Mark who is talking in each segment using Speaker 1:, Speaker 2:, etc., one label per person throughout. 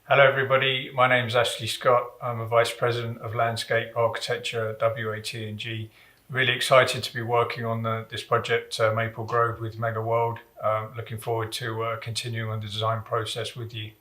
Speaker 1: Hello everybody, my name is Ashley Scott. I'm a Vice President of Landscape Architecture at WATG. Really excited to be working on this project, Maple Grove with Megaworld. Looking forward to continuing on the design process with you.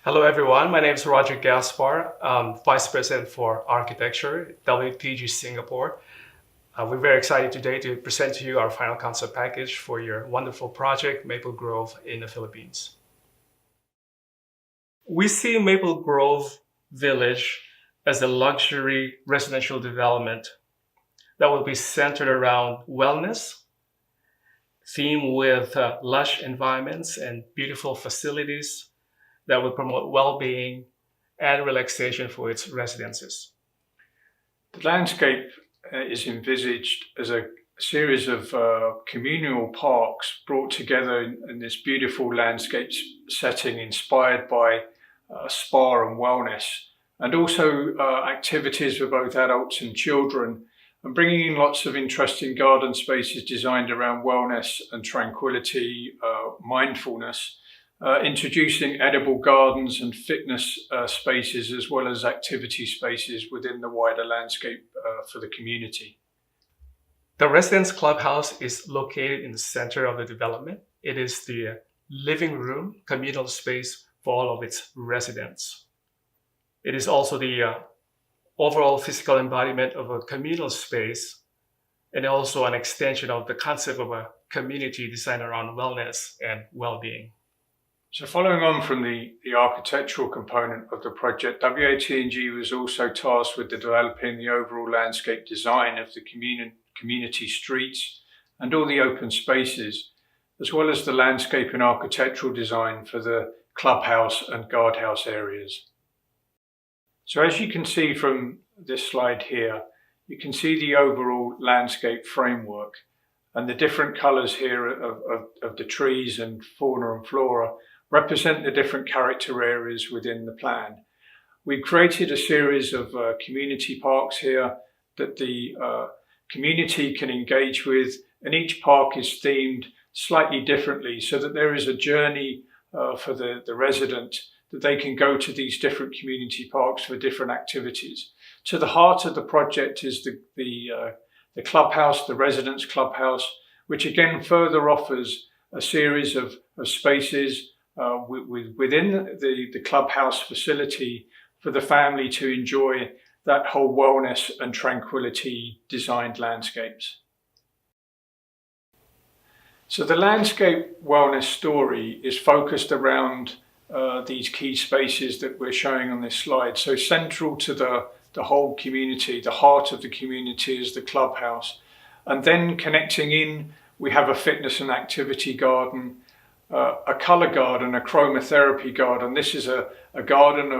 Speaker 2: Hello everyone, my name is Roger Gaspar. I'm Vice President for Architecture at WATG Singapore. We're very excited today to present to you our final concept package for your wonderful project, Maple Grove in the Philippines. We see Maple Grove Village as a luxury residential development that will be centered around wellness, themed with lush environments and beautiful facilities that will promote well-being and relaxation for its residences.
Speaker 1: The landscape is envisaged as a series of communal parks brought together in this beautiful landscape setting inspired by spa and wellness, and also activities for both adults and children, and bringing in lots of interesting garden spaces designed around wellness and tranquility, mindfulness, introducing edible gardens and fitness spaces as well as activity spaces within the wider landscape for the community.
Speaker 2: The residence clubhouse is located in the center of the development. It is the living room communal space for all of its residents. It is also the overall physical embodiment of a communal space, and also an extension of the concept of a community designed around wellness and well-being.
Speaker 1: So following on from the architectural component of the project, WATG was also tasked with developing the overall landscape design of the community streets and all the open spaces, as well as the landscape and architectural design for the clubhouse and guardhouse areas. So as you can see from this slide here, you can see the overall landscape framework and the different colours here of the trees and fauna and flora represent the different character areas within the plan. We've created a series of community parks here that the community can engage with, and each park is themed slightly differently so that there is a journey for the resident that they can go to these different community parks for different activities. To the heart of the project is the clubhouse, the residence clubhouse, which again further offers a series of spaces within the clubhouse facility for the family to enjoy that whole wellness and tranquility designed landscapes. So the landscape wellness story is focused around these key spaces that we're showing on this slide. So central to the whole community, the heart of the community is the clubhouse. And then connecting in, we have a fitness and activity garden, a colour garden, a chromotherapy garden. This is a garden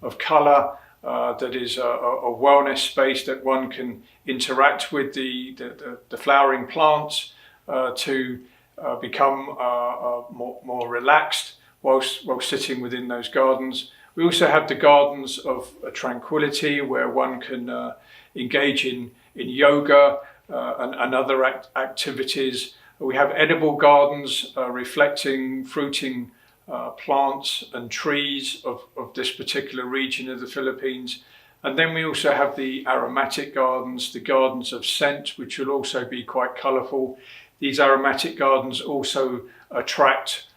Speaker 1: of colour that is a wellness space that one can interact with the flowering plants to become more relaxed while sitting within those gardens. We also have the gardens of tranquility where one can engage in yoga and other activities. We have edible gardens reflecting fruiting plants and trees of this particular region of the Philippines. And then we also have the aromatic gardens, the gardens of scent, which will also be quite colourful. These aromatic gardens also attract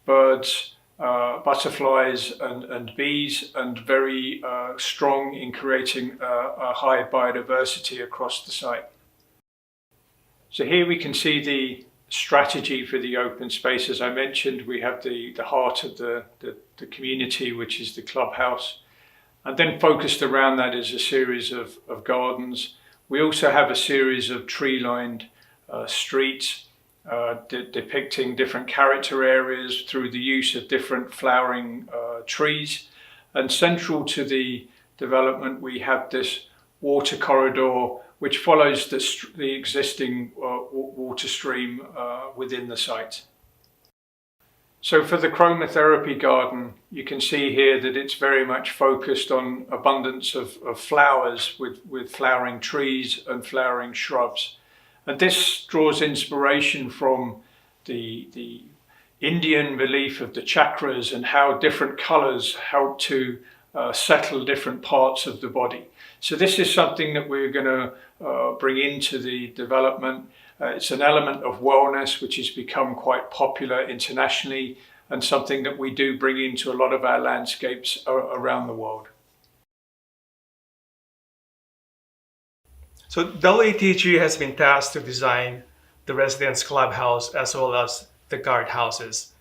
Speaker 1: birds, butterflies and bees, and very strong in creating a high biodiversity across the site. So here we can see the strategy for the open space. As I mentioned, we have the heart of the community, which is the clubhouse. And then focused around that is a series of gardens. We also have a series of tree-lined streets depicting different character areas through the use of different flowering trees. And central to the development, we have this water corridor which follows the existing water stream within the site. So for the chromotherapy garden, you can see here that it's very much focused on abundance of flowers with flowering trees and flowering shrubs. And this draws inspiration from the Indian relief of the chakras and how different colors help to settle different parts of the body. So this is something that we're going to bring into the development. It's an element of wellness which has become quite popular internationally and something that we do bring into a lot of our landscapes around the world.
Speaker 2: So WATG has been tasked to design the residence clubhouse as well as the guardhouses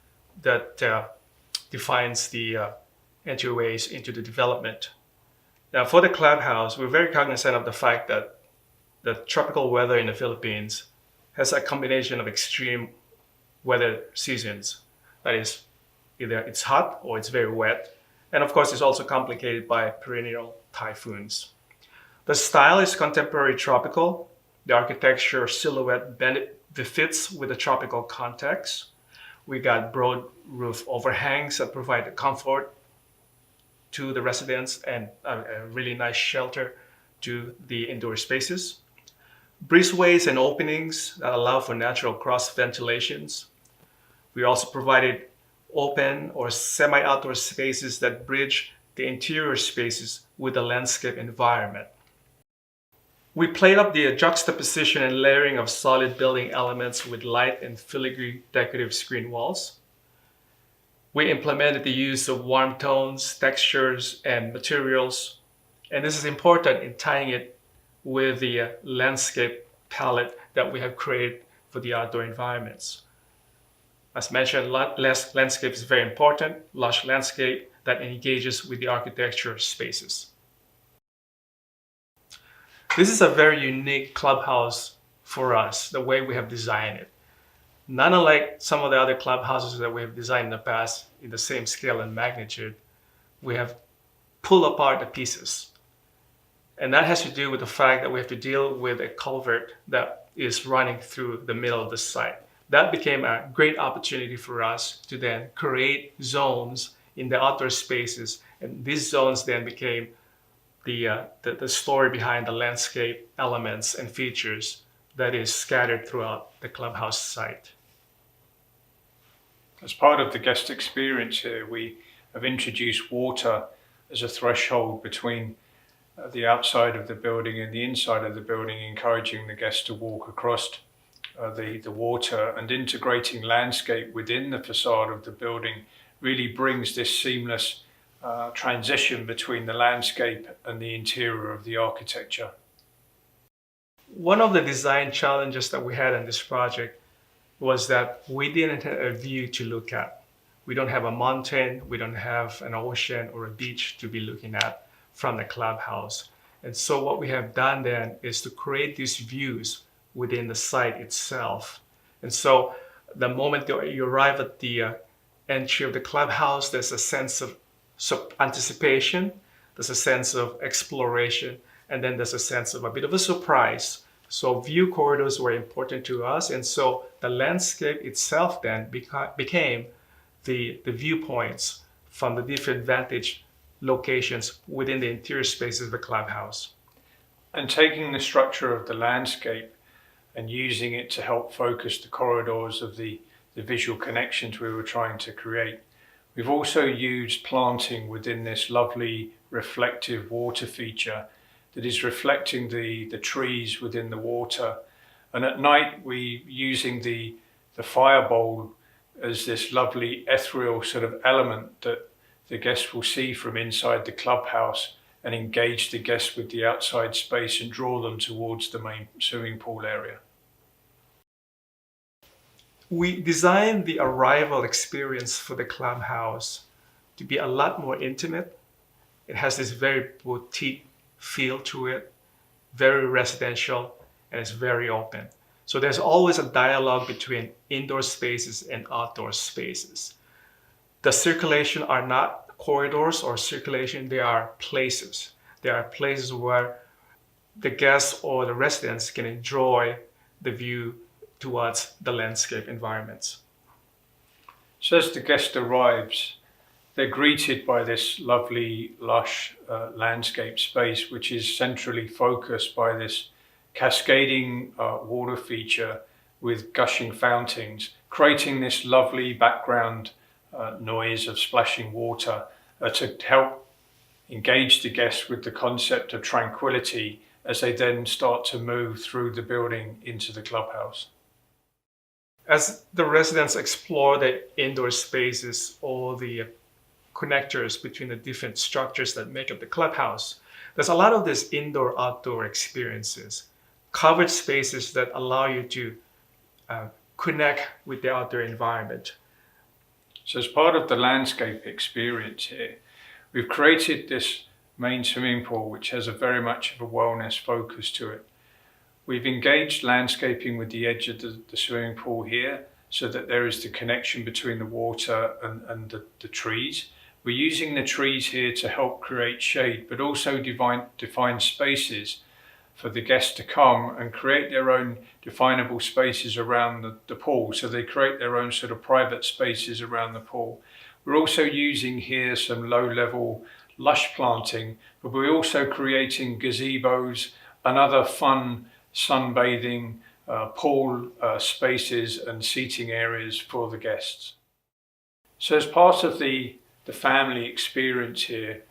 Speaker 2: that defines the entryways into the development. Now for the clubhouse, we're very cognizant of the fact that the tropical weather in the Philippines has a combination of extreme weather seasons. That is, either it's hot or it's very wet. And of course, it's also complicated by perennial typhoons. The style is contemporary tropical. The architecture silhouette befits with the tropical context. We got broad roof overhangs that provide the comfort to the residents and a really nice shelter to the indoor spaces. Breezeways and openings that allow for natural cross ventilations. We also provided open or semi-outdoor spaces that bridge the interior spaces with the landscape environment. We played up the juxtaposition and layering of solid building elements with light and filigree decorative screen walls. We implemented the use of warm tones, textures, and materials. And this is important in tying it with the landscape palette that we have created for the outdoor environments. As mentioned, landscape is very important, lush landscape that engages with the architecture spaces. This is a very unique clubhouse for us, the way we have designed it. Not unlike some of the other clubhouses that we have designed in the past in the same scale and magnitude, we have pulled apart the pieces. And that has to do with the fact that we have to deal with a culvert that is running through the middle of the site. That became a great opportunity for us to then create zones in the outdoor spaces. And these zones then became the story behind the landscape elements and features that is scattered throughout the clubhouse site.
Speaker 1: As part of the guest experience here, we have introduced water as a threshold between the outside of the building and the inside of the building, encouraging the guests to walk across the water, and integrating landscape within the facade of the building really brings this seamless transition between the landscape and the interior of the architecture.
Speaker 2: One of the design challenges that we had in this project was that we didn't have a view to look at. We don't have a mountain, we don't have an ocean or a beach to be looking at from the clubhouse. And so what we have done then is to create these views within the site itself. And so the moment that you arrive at the entry of the clubhouse, there's a sense of anticipation, there's a sense of exploration, and then there's a sense of a bit of a surprise. So view corridors were important to us, and so the landscape itself then became the viewpoints from the different vantage locations within the interior spaces of the clubhouse.
Speaker 1: And taking the structure of the landscape and using it to help focus the corridors of the visual connections we were trying to create. We've also used planting within this lovely reflective water feature that is reflecting the trees within the water. And at night, we using the fire bowl as this lovely ethereal sort of element that the guests will see from inside the clubhouse and engage the guests with the outside space and draw them towards the main swimming pool area.
Speaker 2: We designed the arrival experience for the clubhouse to be a lot more intimate. It has this very boutique feel to it, very residential, and it's very open. So there's always a dialogue between indoor spaces and outdoor spaces. The circulation are not corridors or circulation, they are places. They are places where the guests or the residents can enjoy the view towards the landscape environments.
Speaker 1: So as the guest arrives, they're greeted by this lovely, lush landscape space, which is centrally focused by this cascading water feature with gushing fountains creating this lovely background noise of splashing water to help engage the guests with the concept of tranquility as they then start to move through the building into the clubhouse.
Speaker 2: As the residents explore the indoor spaces, all the connectors between the different structures that make up the clubhouse, there's a lot of these indoor-outdoor experiences, covered spaces that allow you to connect with the outdoor environment.
Speaker 1: So as part of the landscape experience here, we've created this main swimming pool, which has a very much of a wellness focus to it. We've engaged landscaping with the edge of the swimming pool here so that there is the connection between the water and the trees. We're using the trees here to help create shade, but also define spaces for the guests to come and create their own definable spaces around the pool. So they create their own sort of private spaces around the pool. We're also using here some low-level lush planting, but we're also creating gazebos and other fun sunbathing, pool spaces and seating areas for the guests. So as part of the family experience here,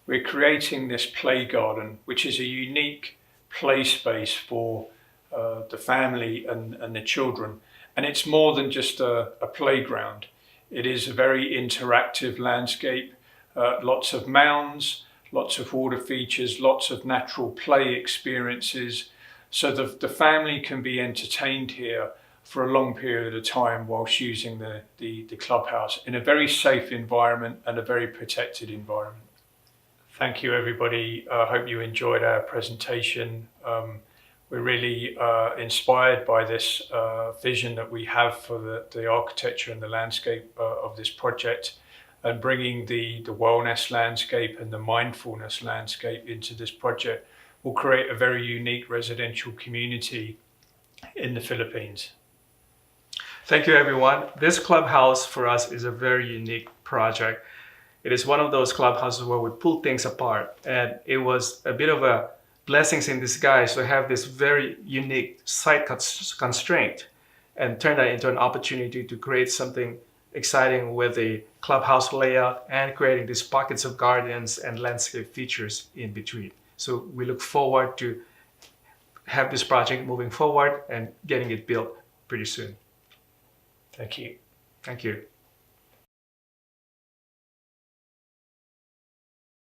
Speaker 1: we're creating this play garden, which is a unique play space for the family and the children. And it's more than just a playground. It is a very interactive landscape, lots of mounds, lots of water features, lots of natural play experiences, so the family can be entertained here for a long period of time whilst using the clubhouse in a very safe environment and a very protected environment. Thank you, everybody. I hope you enjoyed our presentation. We're really inspired by this vision that we have for the architecture and the landscape of this project, and bringing the wellness landscape and the mindfulness landscape into this project will create a very unique residential community in the Philippines.
Speaker 2: Thank you, everyone. This clubhouse for us is a very unique project. It is one of those clubhouses where we pull things apart, and it was a bit of a blessings in disguise to have this very unique site constraint and turn that into an opportunity to create something exciting with the clubhouse layout and creating these pockets of gardens and landscape features in between. So we look forward to have this project moving forward and getting it built pretty soon.
Speaker 1: Thank you.
Speaker 2: Thank you.